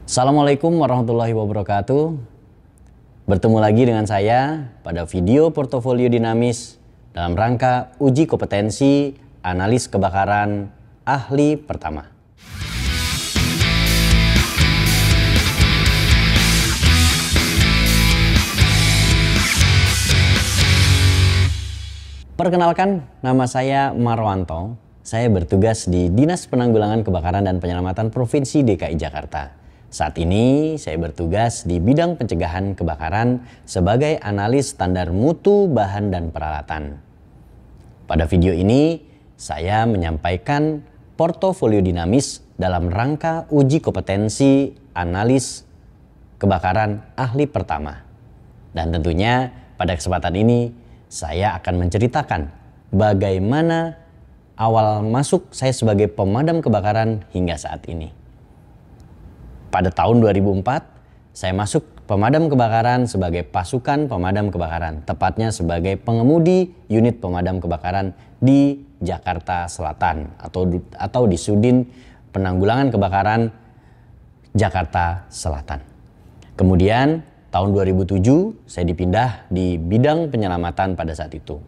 Assalamualaikum warahmatullahi wabarakatuh. Bertemu lagi dengan saya pada video portofolio dinamis dalam rangka uji kompetensi analis kebakaran ahli pertama. Perkenalkan, nama saya Marwanto. Saya bertugas di Dinas Penanggulangan Kebakaran dan Penyelamatan Provinsi DKI Jakarta. Saat ini saya bertugas di bidang pencegahan kebakaran sebagai analis standar mutu bahan dan peralatan. Pada video ini saya menyampaikan portofolio dinamis dalam rangka uji kompetensi analis kebakaran ahli pertama. Dan tentunya pada kesempatan ini saya akan menceritakan bagaimana awal masuk saya sebagai pemadam kebakaran hingga saat ini. Pada tahun 2004, saya masuk pemadam kebakaran sebagai pasukan pemadam kebakaran, tepatnya sebagai pengemudi unit pemadam kebakaran di Jakarta Selatan atau di Sudin Penanggulangan Kebakaran Jakarta Selatan. Kemudian tahun 2007 saya dipindah di bidang penyelamatan pada saat itu.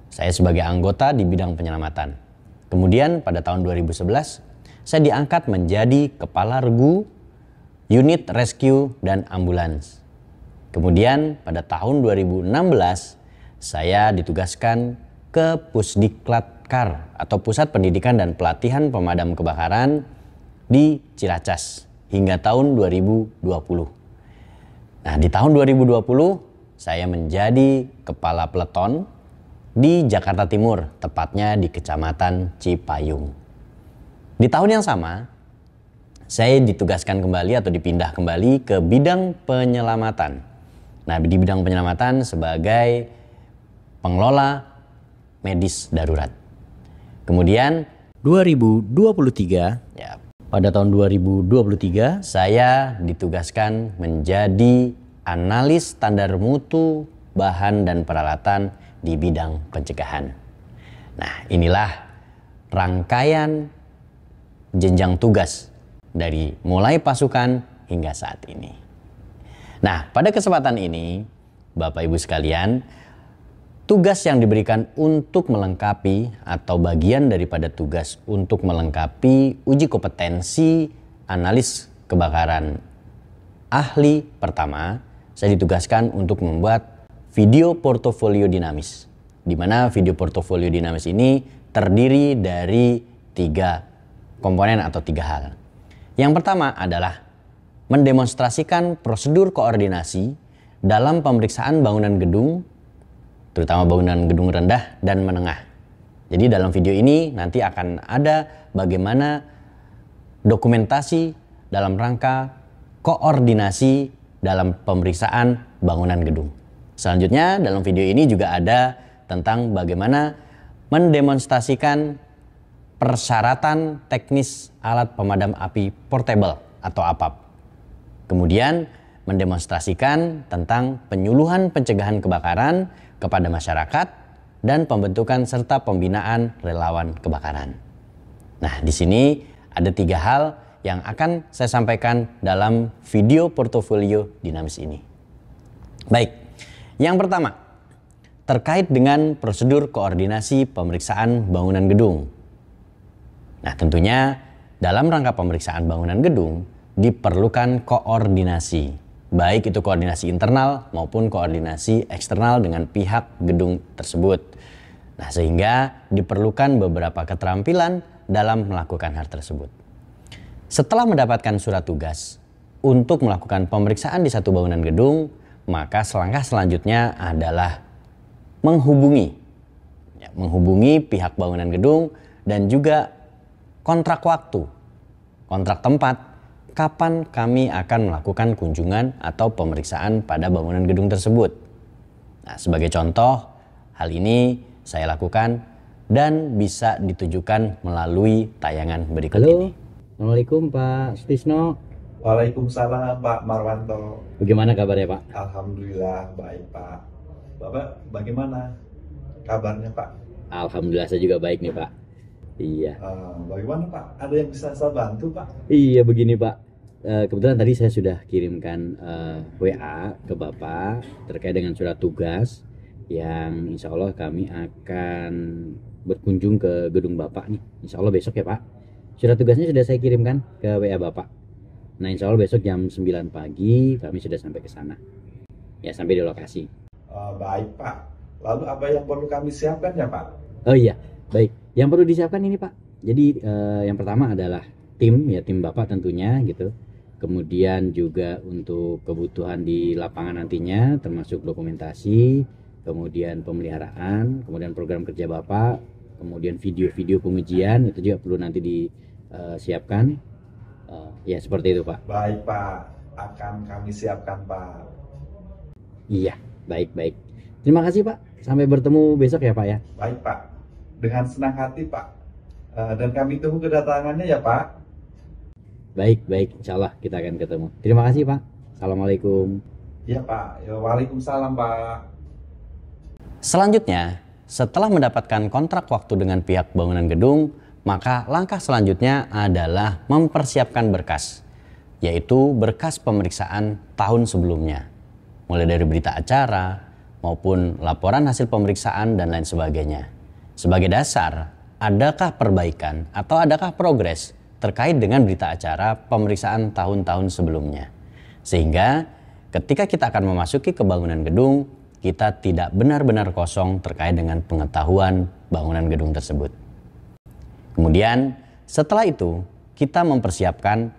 Saya sebagai anggota di bidang penyelamatan. Kemudian pada tahun 2011 saya diangkat menjadi kepala regu unit rescue dan ambulans. Kemudian pada tahun 2016 saya ditugaskan ke Pusdiklat-Kar atau Pusat Pendidikan dan Pelatihan Pemadam Kebakaran di Ciracas hingga tahun 2020. Nah, di tahun 2020 saya menjadi kepala peleton di Jakarta Timur, tepatnya di Kecamatan Cipayung. Di tahun yang sama saya ditugaskan kembali atau dipindah kembali ke bidang penyelamatan. Nah, di bidang penyelamatan sebagai pengelola medis darurat. Kemudian 2023, pada tahun 2023 saya ditugaskan menjadi analis standar mutu bahan dan peralatan di bidang pencegahan. Nah, inilah rangkaian jenjang tugas dari mulai pasukan hingga saat ini. Nah, pada kesempatan ini, Bapak Ibu sekalian, tugas yang diberikan untuk melengkapi atau bagian daripada tugas untuk melengkapi uji kompetensi analis kebakaran ahli pertama, saya ditugaskan untuk membuat video portofolio dinamis. Di mana video portofolio dinamis ini terdiri dari 3 komponen atau 3 hal. Yang pertama adalah mendemonstrasikan prosedur koordinasi dalam pemeriksaan bangunan gedung, terutama bangunan gedung rendah dan menengah. Jadi dalam video ini nanti akan ada bagaimana dokumentasi dalam rangka koordinasi dalam pemeriksaan bangunan gedung. Selanjutnya dalam video ini juga ada tentang bagaimana mendemonstrasikan persyaratan teknis alat pemadam api portable atau APAP. Kemudian mendemonstrasikan tentang penyuluhan pencegahan kebakaran kepada masyarakat dan pembentukan serta pembinaan relawan kebakaran. Nah, di sini ada 3 hal yang akan saya sampaikan dalam video portofolio dinamis ini. Baik, yang pertama terkait dengan prosedur koordinasi pemeriksaan bangunan gedung. Nah, tentunya dalam rangka pemeriksaan bangunan gedung diperlukan koordinasi, baik itu koordinasi internal maupun koordinasi eksternal dengan pihak gedung tersebut. Nah, sehingga diperlukan beberapa keterampilan dalam melakukan hal tersebut. Setelah mendapatkan surat tugas untuk melakukan pemeriksaan di satu bangunan gedung, maka langkah selanjutnya adalah menghubungi pihak bangunan gedung dan juga kontrak waktu, kontrak tempat, kapan kami akan melakukan kunjungan atau pemeriksaan pada bangunan gedung tersebut. Nah, sebagai contoh, hal ini saya lakukan dan bisa ditujukan melalui tayangan berikut ini. Assalamualaikum Pak Sutisno. Waalaikumsalam Pak Marwanto. Bagaimana kabarnya Pak? Alhamdulillah baik Pak. Bapak bagaimana kabarnya Pak? Alhamdulillah saya juga baik nih Pak. Iya. Bagaimana Pak? Ada yang bisa saya bantu Pak? Iya begini Pak. kebetulan tadi saya sudah kirimkan WA ke Bapak terkait dengan surat tugas yang insya Allah kami akan berkunjung ke gedung Bapak nih. Insya Allah besok ya Pak. Surat tugasnya sudah saya kirimkan ke WA Bapak. Nah insya Allah besok jam 9 pagi kami sudah sampai ke sana. Ya sampai di lokasi. Baik Pak. Lalu apa yang perlu kami siapkan ya Pak? Oh iya, baik. Yang perlu disiapkan ini Pak. Jadi yang pertama adalah tim Bapak tentunya gitu. Kemudian juga untuk kebutuhan di lapangan nantinya termasuk dokumentasi, kemudian pemeliharaan, kemudian program kerja Bapak, kemudian video-video pengujian itu juga perlu nanti disiapkan. Ya seperti itu Pak. Baik Pak, akan kami siapkan Pak. Iya, baik. Terima kasih Pak. Sampai bertemu besok ya Pak ya. Baik Pak, dengan senang hati Pak. Dan kami tunggu kedatangannya ya Pak. Baik, insya Allah kita akan ketemu. Terima kasih Pak. Assalamualaikum. Iya Pak, ya, waalaikumsalam Pak. Selanjutnya, setelah mendapatkan kontrak waktu dengan pihak bangunan gedung, maka langkah selanjutnya adalah mempersiapkan berkas, yaitu berkas pemeriksaan tahun sebelumnya. Mulai dari berita acara, maupun laporan hasil pemeriksaan dan lain sebagainya. Sebagai dasar, adakah perbaikan atau adakah progres terkait dengan berita acara pemeriksaan tahun-tahun sebelumnya. Sehingga ketika kita akan memasuki ke bangunan gedung, kita tidak benar-benar kosong terkait dengan pengetahuan bangunan gedung tersebut. Kemudian setelah itu kita mempersiapkan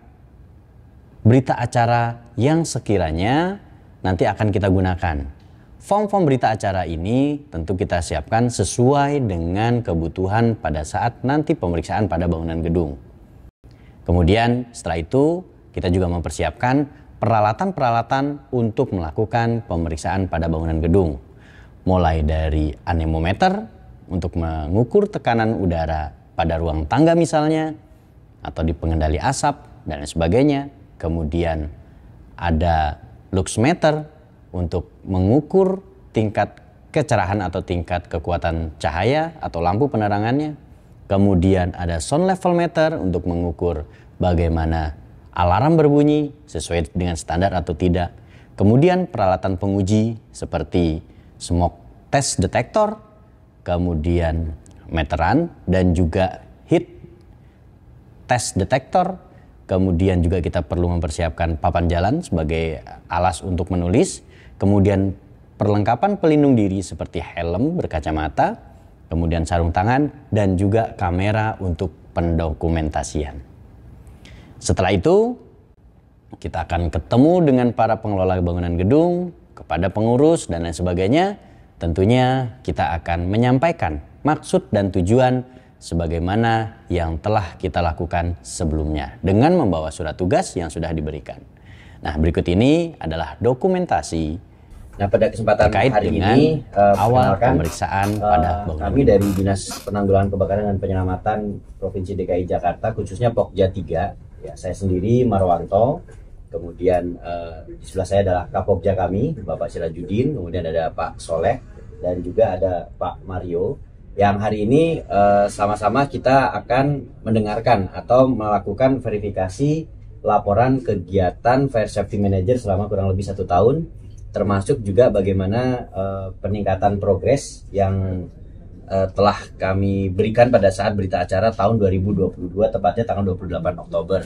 berita acara yang sekiranya nanti akan kita gunakan. Form-form berita acara ini tentu kita siapkan sesuai dengan kebutuhan pada saat nanti pemeriksaan pada bangunan gedung. Kemudian setelah itu kita juga mempersiapkan peralatan-peralatan untuk melakukan pemeriksaan pada bangunan gedung. Mulai dari anemometer untuk mengukur tekanan udara pada ruang tangga misalnya, atau di pengendali asap dan lain sebagainya. Kemudian ada luxmeter untuk mengukur tingkat kecerahan atau tingkat kekuatan cahaya atau lampu penerangannya. Kemudian ada sound level meter untuk mengukur bagaimana alarm berbunyi sesuai dengan standar atau tidak. Kemudian peralatan penguji seperti smoke test detector, kemudian meteran dan juga heat test detector. Kemudian juga kita perlu mempersiapkan papan jalan sebagai alas untuk menulis. Kemudian perlengkapan pelindung diri seperti helm berkacamata, kemudian sarung tangan, dan juga kamera untuk pendokumentasian. Setelah itu, kita akan ketemu dengan para pengelola bangunan gedung, kepada pengurus, dan lain sebagainya. Tentunya kita akan menyampaikan maksud dan tujuan sebagaimana yang telah kita lakukan sebelumnya dengan membawa surat tugas yang sudah diberikan. Nah, berikut ini adalah dokumentasi. Nah, pada kesempatan terkait hari dengan ini awal pemeriksaan pada bangunan. Kami dari Dinas Penanggulangan Kebakaran dan Penyelamatan Provinsi DKI Jakarta, khususnya Pokja 3, ya, saya sendiri Marwanto, kemudian di sebelah saya adalah Kapokja kami, Bapak Sirajudin, kemudian ada Pak Soleh, dan juga ada Pak Mario, yang hari ini sama-sama kita akan mendengarkan atau melakukan verifikasi laporan kegiatan Fire Safety Manager selama kurang lebih 1 tahun, termasuk juga bagaimana peningkatan progres yang telah kami berikan pada saat berita acara tahun 2022, tepatnya tanggal 28 Oktober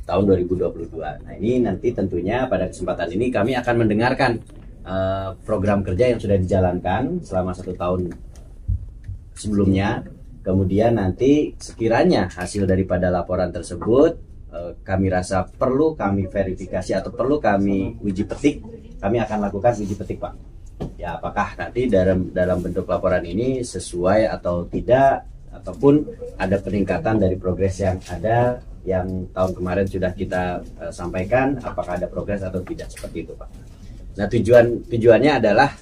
tahun 2022. Nah, ini nanti tentunya pada kesempatan ini kami akan mendengarkan program kerja yang sudah dijalankan selama 1 tahun sebelumnya. Kemudian nanti sekiranya hasil daripada laporan tersebut kami rasa perlu kami verifikasi atau perlu kami uji petik, kami akan lakukan uji petik, Pak. Ya, apakah nanti dalam bentuk laporan ini sesuai atau tidak, ataupun ada peningkatan dari progres yang ada yang tahun kemarin sudah kita sampaikan, apakah ada progres atau tidak, seperti itu, Pak. Nah, tujuannya adalah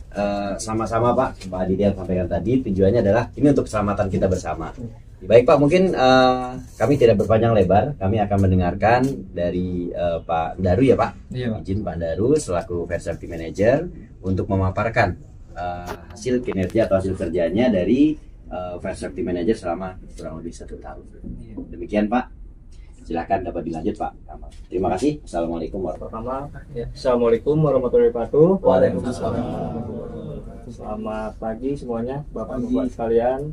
sama-sama, Pak Aditya sampaikan tadi, tujuannya adalah ini untuk keselamatan kita bersama. Baik, Pak, mungkin kami tidak berpanjang lebar, kami akan mendengarkan dari Pak Daru, ya, Pak. Iya, Pak. Izin Pak Daru selaku Fire Safety Manager untuk memaparkan hasil kinerja atau hasil kerjanya dari Fire Safety Manager selama kurang lebih 1 tahun. Demikian, Pak. Silakan dapat dilanjut Pak Kamal. Terima kasih. Assalamualaikum warahmatullahi wabarakatuh. Assalamualaikum warahmatullahi wabarakatuh. Waalaikumsalam. Selamat pagi semuanya, Bapak-Ibu sekalian.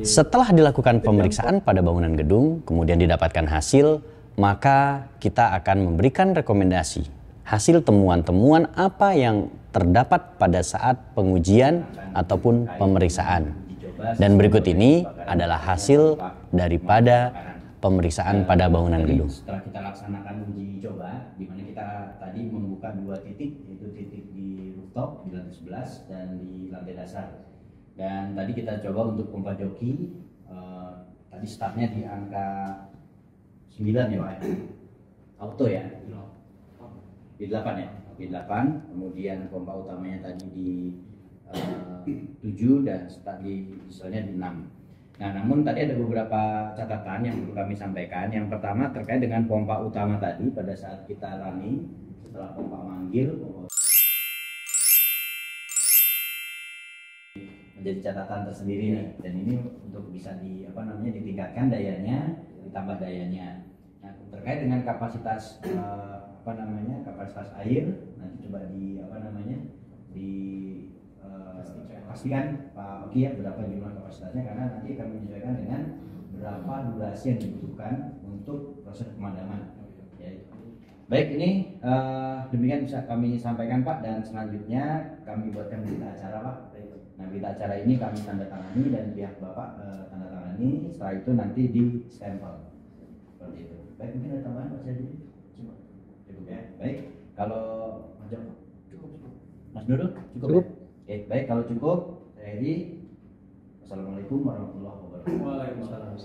Setelah dilakukan pemeriksaan pada bangunan gedung, kemudian didapatkan hasil, maka kita akan memberikan rekomendasi hasil temuan-temuan apa yang terdapat pada saat pengujian ataupun pemeriksaan. Dan berikut ini adalah hasil daripada pemeriksaan pada bangunan gedung. Setelah kita laksanakan uji coba, di mana kita tadi membuka 2 titik, yaitu titik di rooftop di lantai 11 dan di lantai dasar. Dan tadi kita coba untuk pompa joki, tadi startnya di angka 9 ya Pak ya? Auto ya? Di 8 ya? Di 8, kemudian pompa utamanya tadi di 7 dan start di misalnya di 6. Nah, namun tadi ada beberapa catatan yang perlu kami sampaikan. Yang pertama terkait dengan pompa utama tadi pada saat kita running, setelah pompa manggil, menjadi catatan tersendiri nih. Dan ini untuk bisa ditingkatkan dayanya, ditambah dayanya. Nah, terkait dengan kapasitas kapasitas air, nanti coba pastikan Pak Oki ya berapa jumlah kapasitasnya, karena nanti akan menyesuaikan dengan berapa durasi yang dibutuhkan untuk proses pemadaman. Ya. Baik, ini demikian bisa kami sampaikan Pak, dan selanjutnya kami buatkan berita acara Pak. Nah, berita acara ini kami tanda tangani dan pihak Bapak tanda tangani. Setelah itu nanti di stempel seperti itu. Baik, mungkin ada tambahan Pak Syahdi? Cukup ya. Baik, kalau Mas Dodo cukup. Ya? Oke, baik, kalau cukup, saya Hedi. Wassalamualaikum warahmatullahi wabarakatuh. Waalaikumsalam.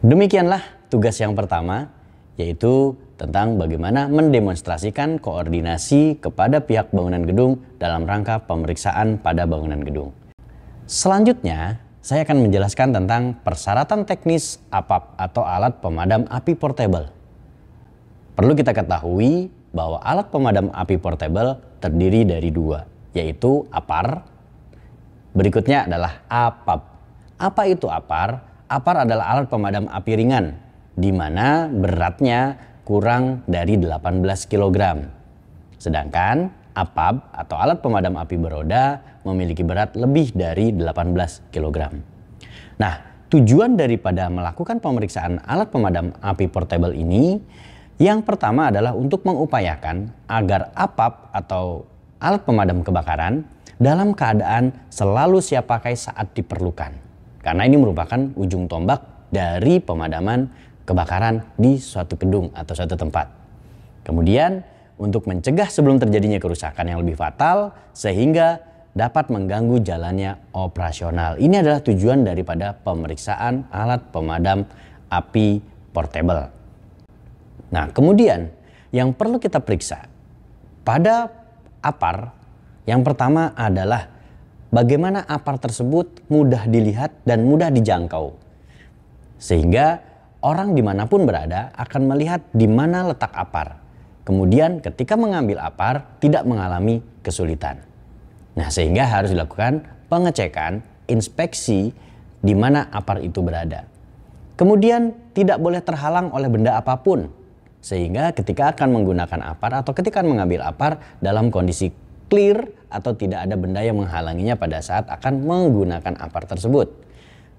Demikianlah tugas yang pertama, yaitu tentang bagaimana mendemonstrasikan koordinasi kepada pihak bangunan gedung dalam rangka pemeriksaan pada bangunan gedung. Selanjutnya, saya akan menjelaskan tentang persyaratan teknis APAP atau alat pemadam api portable. Perlu kita ketahui bahwa alat pemadam api portable terdiri dari 2, yaitu APAR. Berikutnya adalah APAP. Apa itu APAR? APAR adalah alat pemadam api ringan, di mana beratnya kurang dari 18 kg. Sedangkan APAP atau alat pemadam api beroda memiliki berat lebih dari 18 kg. Nah, tujuan daripada melakukan pemeriksaan alat pemadam api portable ini, yang pertama adalah untuk mengupayakan agar APAP atau alat pemadam kebakaran dalam keadaan selalu siap pakai saat diperlukan. Karena ini merupakan ujung tombak dari pemadaman kebakaran di suatu gedung atau suatu tempat. Kemudian untuk mencegah sebelum terjadinya kerusakan yang lebih fatal sehingga dapat mengganggu jalannya operasional. Ini adalah tujuan daripada pemeriksaan alat pemadam api portable. Nah, kemudian yang perlu kita periksa pada APAR, yang pertama adalah bagaimana APAR tersebut mudah dilihat dan mudah dijangkau. Sehingga orang dimanapun berada akan melihat di mana letak APAR. Kemudian ketika mengambil APAR tidak mengalami kesulitan. Nah, sehingga harus dilakukan pengecekan, inspeksi di mana APAR itu berada. Kemudian tidak boleh terhalang oleh benda apapun. Sehingga ketika akan menggunakan APAR atau ketika mengambil APAR dalam kondisi clear atau tidak ada benda yang menghalanginya pada saat akan menggunakan APAR tersebut.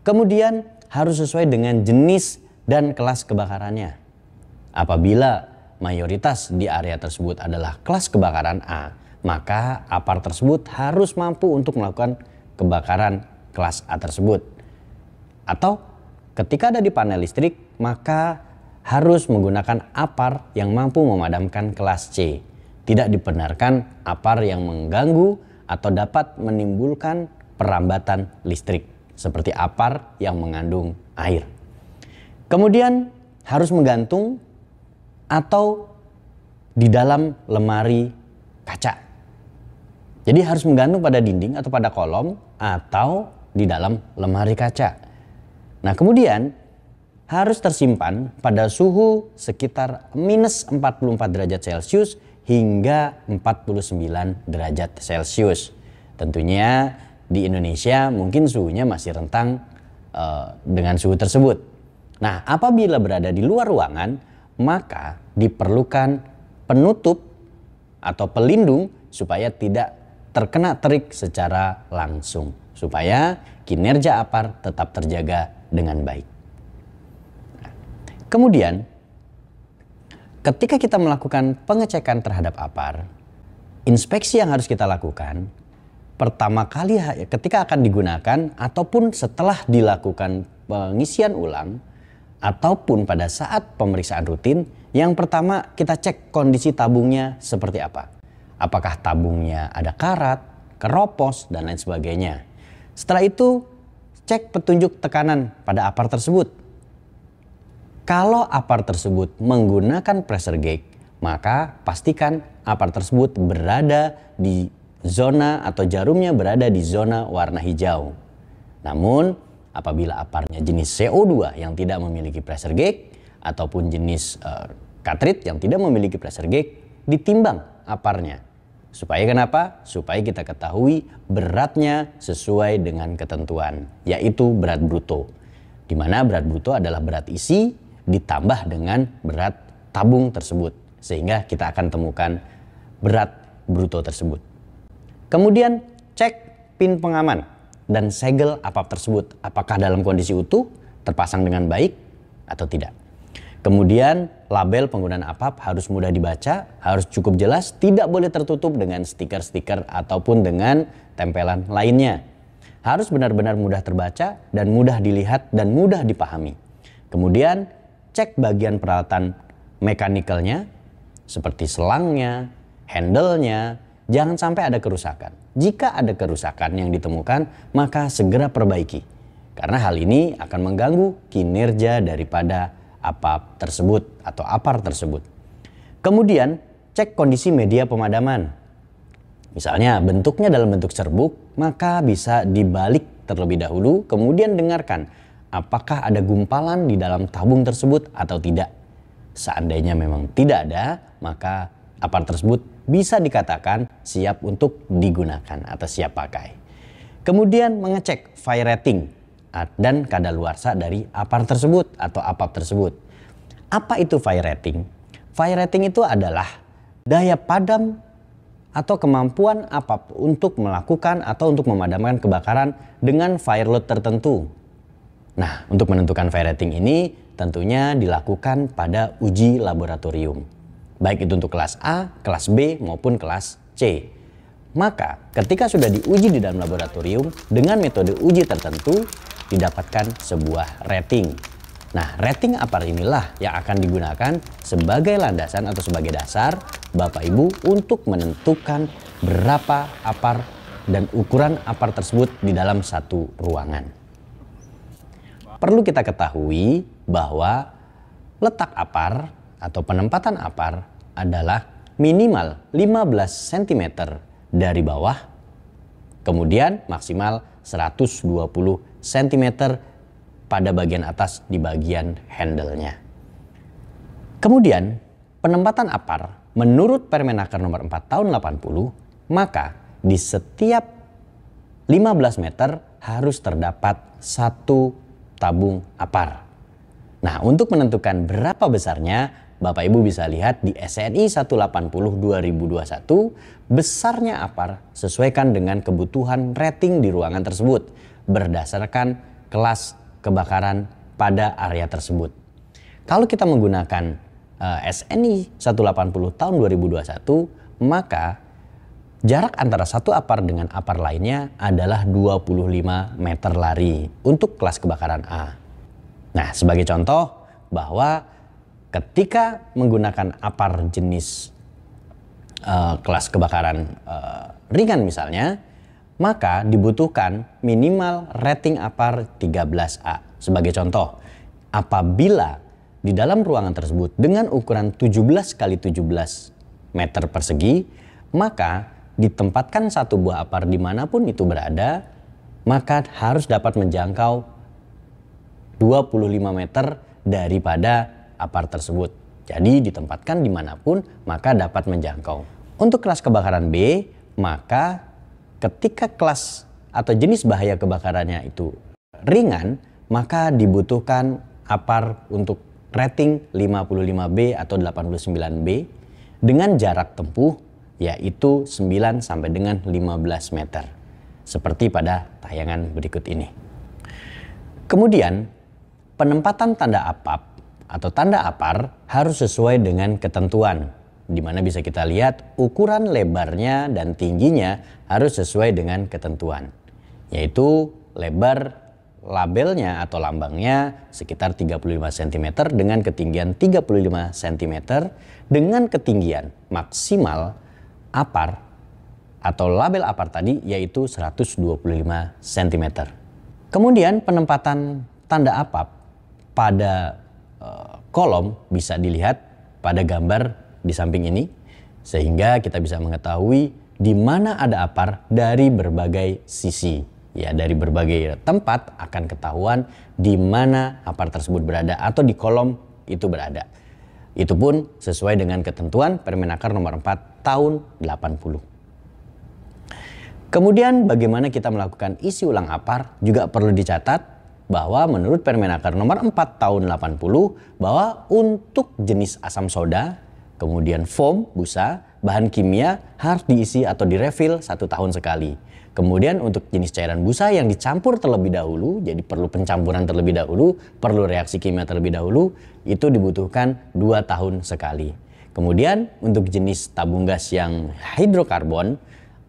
Kemudian harus sesuai dengan jenis dan kelas kebakarannya. Apabila mayoritas di area tersebut adalah kelas kebakaran A, maka APAR tersebut harus mampu untuk melakukan kebakaran kelas A tersebut. Atau ketika ada di panel listrik, maka harus menggunakan APAR yang mampu memadamkan kelas C. Tidak dibenarkan APAR yang mengganggu atau dapat menimbulkan perambatan listrik seperti APAR yang mengandung air. Kemudian harus menggantung atau di dalam lemari kaca. Jadi harus menggantung pada dinding atau pada kolom atau di dalam lemari kaca. Nah, kemudian harus tersimpan pada suhu sekitar minus 44 derajat Celcius hingga 49 derajat Celcius. Tentunya di Indonesia mungkin suhunya masih rentang dengan suhu tersebut. Nah, apabila berada di luar ruangan, maka diperlukan penutup atau pelindung supaya tidak terkena terik secara langsung, supaya kinerja apar tetap terjaga dengan baik. Kemudian, ketika kita melakukan pengecekan terhadap apar, inspeksi yang harus kita lakukan pertama kali ketika akan digunakan ataupun setelah dilakukan pengisian ulang ataupun pada saat pemeriksaan rutin, yang pertama kita cek kondisi tabungnya seperti apa. Apakah tabungnya ada karat, keropos, dan lain sebagainya. Setelah itu cek petunjuk tekanan pada apar tersebut. Kalau apar tersebut menggunakan pressure gauge, maka pastikan apar tersebut berada di zona atau jarumnya berada di zona warna hijau. Namun apabila aparnya jenis CO2 yang tidak memiliki pressure gauge ataupun jenis cartridge yang tidak memiliki pressure gauge, ditimbang aparnya. Supaya kenapa? Supaya kita ketahui beratnya sesuai dengan ketentuan, yaitu berat bruto. Di mana berat bruto adalah berat isi ditambah dengan berat tabung tersebut, sehingga kita akan temukan berat bruto tersebut. Kemudian cek pin pengaman dan segel apap tersebut, apakah dalam kondisi utuh, terpasang dengan baik atau tidak. Kemudian label penggunaan apap harus mudah dibaca, harus cukup jelas, tidak boleh tertutup dengan stiker-stiker ataupun dengan tempelan lainnya. Harus benar-benar mudah terbaca dan mudah dilihat dan mudah dipahami. Kemudian cek bagian peralatan mekanikalnya seperti selangnya, handle-nya, jangan sampai ada kerusakan. Jika ada kerusakan yang ditemukan, maka segera perbaiki. Karena hal ini akan mengganggu kinerja daripada apap tersebut atau apar tersebut. Kemudian cek kondisi media pemadaman. Misalnya bentuknya dalam bentuk serbuk, maka bisa dibalik terlebih dahulu, kemudian dengarkan apakah ada gumpalan di dalam tabung tersebut atau tidak. Seandainya memang tidak ada, maka apar tersebut bisa dikatakan siap untuk digunakan atau siap pakai. Kemudian mengecek fire rating dan kadaluarsa dari apar tersebut atau apap tersebut. Apa itu fire rating? Fire rating itu adalah daya padam atau kemampuan apap untuk melakukan atau untuk memadamkan kebakaran dengan fire load tertentu. Nah, untuk menentukan fire rating ini tentunya dilakukan pada uji laboratorium. Baik itu untuk kelas A, kelas B maupun kelas C. Maka ketika sudah diuji di dalam laboratorium dengan metode uji tertentu, didapatkan sebuah rating. Nah, rating apar inilah yang akan digunakan sebagai landasan atau sebagai dasar Bapak Ibu untuk menentukan berapa apar dan ukuran apar tersebut di dalam satu ruangan. Perlu kita ketahui bahwa letak apar atau penempatan apar adalah minimal 15 cm dari bawah, kemudian maksimal 120 cm pada bagian atas di bagian handle-nya. Kemudian penempatan apar menurut Permenaker nomor 4 tahun 80, maka di setiap 15 meter harus terdapat satu tabung apar. Nah, untuk menentukan berapa besarnya, Bapak Ibu bisa lihat di SNI 180 2021, besarnya apar sesuaikan dengan kebutuhan rating di ruangan tersebut berdasarkan kelas kebakaran pada area tersebut. Kalau kita menggunakan SNI 180 tahun 2021, maka jarak antara satu apar dengan apar lainnya adalah 25 meter lari untuk kelas kebakaran A. Nah, sebagai contoh bahwa ketika menggunakan apar jenis kelas kebakaran ringan misalnya, maka dibutuhkan minimal rating apar 13A. Sebagai contoh, apabila di dalam ruangan tersebut dengan ukuran 17 x 17 meter persegi, maka ditempatkan satu buah apar dimanapun itu berada, maka harus dapat menjangkau 25 meter daripada apar tersebut. Jadi ditempatkan dimanapun maka dapat menjangkau. Untuk kelas kebakaran B, maka ketika kelas atau jenis bahaya kebakarannya itu ringan, maka dibutuhkan APAR untuk rating 55B atau 89B dengan jarak tempuh yaitu 9 sampai dengan 15 meter. Seperti pada tayangan berikut ini. Kemudian, penempatan tanda APAP atau tanda APAR harus sesuai dengan ketentuan, di mana bisa kita lihat ukuran lebarnya dan tingginya harus sesuai dengan ketentuan, yaitu lebar labelnya atau lambangnya sekitar 35 cm dengan ketinggian 35 cm dengan ketinggian maksimal APAR atau label APAR tadi yaitu 125 cm. Kemudian penempatan tanda APAP pada kolom bisa dilihat pada gambar di samping ini, sehingga kita bisa mengetahui di mana ada APAR dari berbagai sisi. Ya, dari berbagai tempat akan ketahuan di mana APAR tersebut berada atau di kolom itu berada. Itu pun sesuai dengan ketentuan Permenaker nomor 4 tahun 80. Kemudian bagaimana kita melakukan isi ulang APAR juga perlu dicatat bahwa menurut Permenaker nomor 4 tahun 80 bahwa untuk jenis asam soda, kemudian foam, busa, bahan kimia harus diisi atau direfill 1 tahun sekali. Kemudian untuk jenis cairan busa yang dicampur terlebih dahulu, jadi perlu pencampuran terlebih dahulu, perlu reaksi kimia terlebih dahulu, itu dibutuhkan 2 tahun sekali. Kemudian untuk jenis tabung gas yang hidrokarbon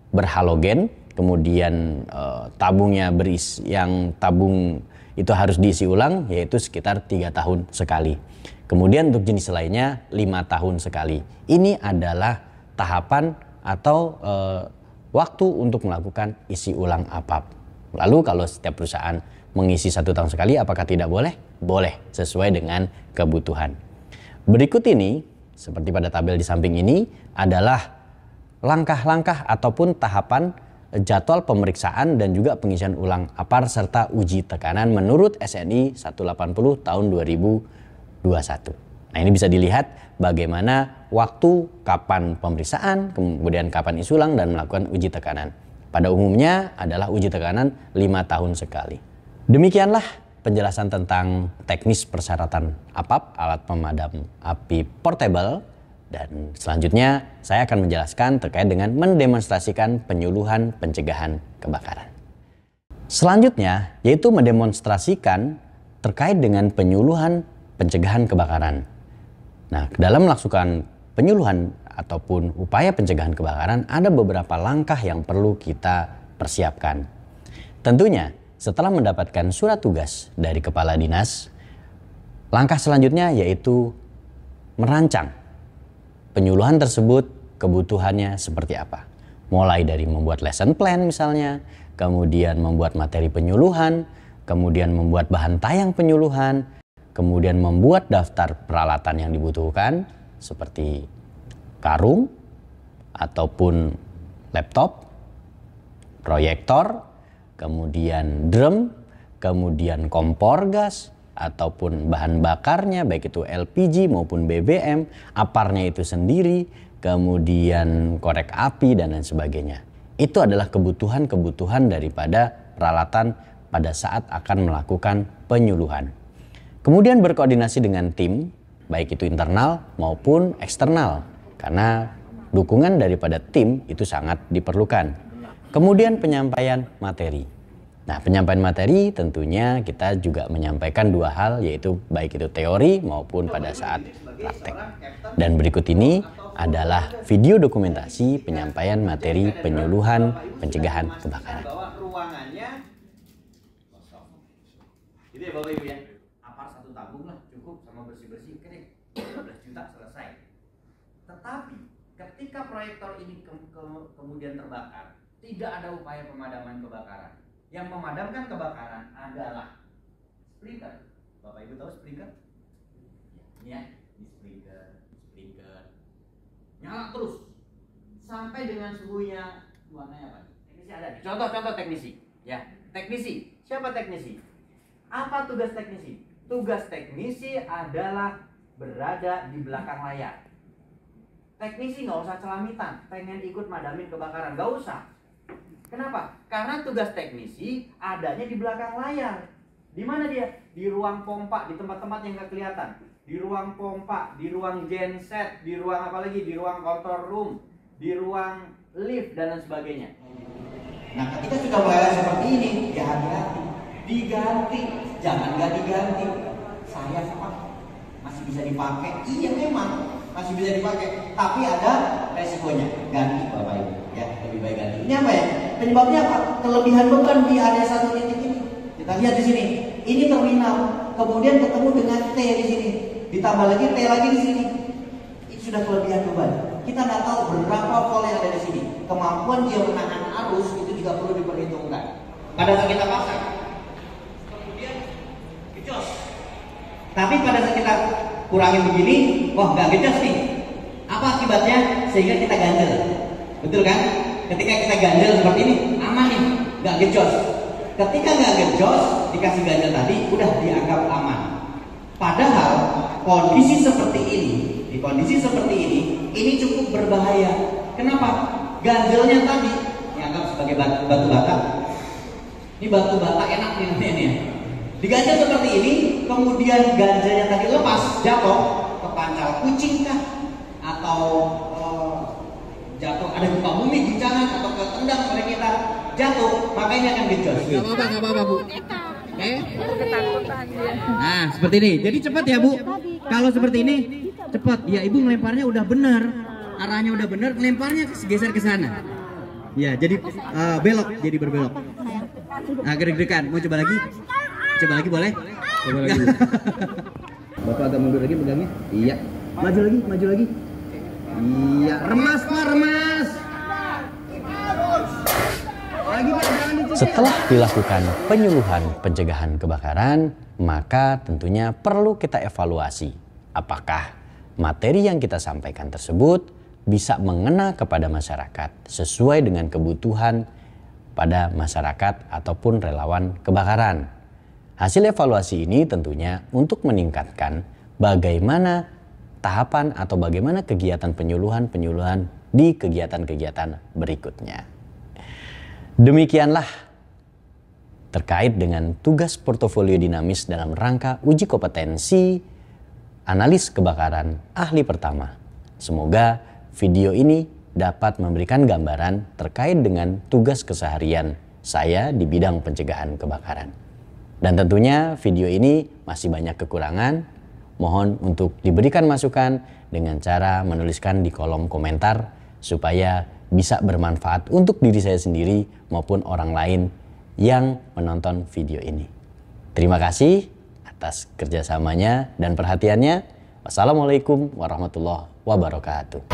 berhalogen, kemudian tabungnya yang tabung itu harus diisi ulang yaitu sekitar 3 tahun sekali. Kemudian untuk jenis lainnya 5 tahun sekali. Ini adalah tahapan atau waktu untuk melakukan isi ulang APAP. Lalu kalau setiap perusahaan mengisi 1 tahun sekali, apakah tidak boleh? Boleh, sesuai dengan kebutuhan. Berikut ini, seperti pada tabel di samping ini, adalah langkah-langkah ataupun tahapan jadwal pemeriksaan dan juga pengisian ulang APAR serta uji tekanan menurut SNI 180 tahun 2021. Nah, ini bisa dilihat bagaimana waktu kapan pemeriksaan, kemudian kapan isi ulang dan melakukan uji tekanan. Pada umumnya adalah uji tekanan 5 tahun sekali. Demikianlah penjelasan tentang teknis persyaratan APAP, alat pemadam api portable. Dan selanjutnya saya akan menjelaskan terkait dengan mendemonstrasikan penyuluhan pencegahan kebakaran. Selanjutnya yaitu mendemonstrasikan terkait dengan penyuluhan pencegahan kebakaran. Nah, dalam melakukan penyuluhan ataupun upaya pencegahan kebakaran ada beberapa langkah yang perlu kita persiapkan. Tentunya setelah mendapatkan surat tugas dari kepala dinas, langkah selanjutnya yaitu merancang penyuluhan tersebut kebutuhannya seperti apa. Mulai dari membuat lesson plan misalnya, kemudian membuat materi penyuluhan, kemudian membuat bahan tayang penyuluhan, kemudian membuat daftar peralatan yang dibutuhkan seperti karung ataupun laptop, proyektor, kemudian drum, kemudian kompor gas, ataupun bahan bakarnya baik itu LPG maupun BBM, APAR-nya itu sendiri, kemudian korek api dan lain sebagainya. Itu adalah kebutuhan-kebutuhan daripada peralatan pada saat akan melakukan penyuluhan. Kemudian berkoordinasi dengan tim, baik itu internal maupun eksternal, karena dukungan daripada tim itu sangat diperlukan. Kemudian penyampaian materi. Nah, penyampaian materi tentunya kita juga menyampaikan 2 hal, yaitu baik itu teori maupun pada saat praktek. Dan berikut ini adalah video dokumentasi penyampaian materi penyuluhan pencegahan kebakaran. Ruangannya kosong. Gitu ya Bapak Ibu ya. APAR 1 tabung lah cukup sama bersih-bersih, oke deh. 12 juta selesai. Tetapi ketika proyektor ini kemudian terbakar, tidak ada upaya pemadaman kebakaran. Yang memadamkan kebakaran adalah sprinkler. Bapak Ibu tahu sprinkler? Ini ya, ini sprinkler. Nyala terus sampai dengan suhunya warnanya apa? Teknisi ada nih. Contoh teknisi. Ya, teknisi. Siapa teknisi? Apa tugas teknisi? Tugas teknisi adalah berada di belakang layar. Teknisi nggak usah celamitan, pengen ikut madamin kebakaran, nggak usah. Kenapa? Karena tugas teknisi adanya di belakang layar. Di mana dia? Di ruang pompa, di tempat-tempat yang nggak kelihatan. Di ruang pompa, di ruang genset, di ruang apa lagi? Di ruang control room, di ruang lift dan lain sebagainya. Nah, ketika sudah mulai seperti ini, ya hati-hati. Diganti, jangan nggak diganti. Saya masih bisa dipakai. Iya memang masih bisa dipakai, tapi ada resikonya. Ganti Bapak Ibu, ya lebih baik ganti. Ini apa ya? Penyebabnya apa? Kelebihan beban di area satu titik ini. Kita lihat di sini. Ini terminal, kemudian ketemu dengan T di sini, ditambah lagi T lagi di sini. Ini sudah kelebihan beban. Kita nggak tahu berapa volt yang ada di sini. Kemampuan dia menahan arus itu juga perlu diperhitungkan. Pada saat kita pasang, kemudian gejos. Tapi pada saat kita kurangin begini, wah nggak gejos nih. Apa akibatnya? Sehingga kita ganjel. Betul kan? Ketika kita ganjel seperti ini, aman nih, nggak gejos. Ketika nggak gejos, dikasih ganjel tadi, udah dianggap aman. Padahal kondisi seperti ini, di kondisi seperti ini cukup berbahaya. Kenapa? Ganjelnya tadi dianggap sebagai batu bata. Ini batu bata enak nih ini ya. Diganjel seperti ini, kemudian ganjelnya tadi lepas, jatuh ke pancal kucing kah? Atau jatuh ada gempa bumi, guncangan, atau ketendang oleh kita, jatuh, maka ini akan gejos. Gak apa-apa Bu. Nah, seperti ini. Jadi cepat ya Bu. Kalau seperti ini, cepat. Ya Ibu ngelemparnya udah benar, arahnya udah benar, lemparnya geser ke sana. Ya, jadi belok, jadi berbelok. Nah, gede-gedekan. Mau coba lagi? Coba lagi boleh? Coba lagi. Bapak agak mundur lagi pegangnya. Iya. Maju lagi. Iya, remas Pak, remas. Setelah dilakukan penyuluhan pencegahan kebakaran, maka tentunya perlu kita evaluasi apakah materi yang kita sampaikan tersebut bisa mengena kepada masyarakat sesuai dengan kebutuhan pada masyarakat ataupun relawan kebakaran. Hasil evaluasi ini tentunya untuk meningkatkan bagaimana tahapan atau bagaimana kegiatan penyuluhan di kegiatan-kegiatan berikutnya. Demikianlah terkait dengan tugas portofolio dinamis dalam rangka uji kompetensi analis kebakaran ahli pertama. Semoga video ini dapat memberikan gambaran terkait dengan tugas keseharian saya di bidang pencegahan kebakaran. Dan tentunya video ini masih banyak kekurangan. Mohon untuk diberikan masukan dengan cara menuliskan di kolom komentar supaya bisa bermanfaat untuk diri saya sendiri maupun orang lain yang menonton video ini. Terima kasih atas kerjasamanya dan perhatiannya. Wassalamualaikum warahmatullahi wabarakatuh.